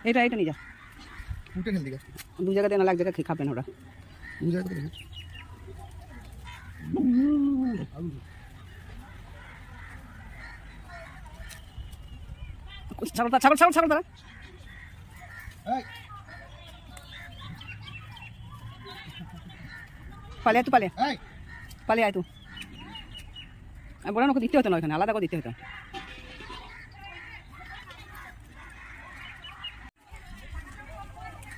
এটা এটা নিয়ে যা উঠে খেলতে গেছে দু জায়গাতে না, এক জায়গায় খাবে না ওরা। দু জায়গাতে ছাগল ছাগল ছাগল ছাগল দাঁড়া, পালিয়ে আয়, তুই পালিয়ে পালিয়ে আয় তুই। আমি বললাম ওকে দিতে হতো না, ওখানে আলাদা করে দিতে হতো।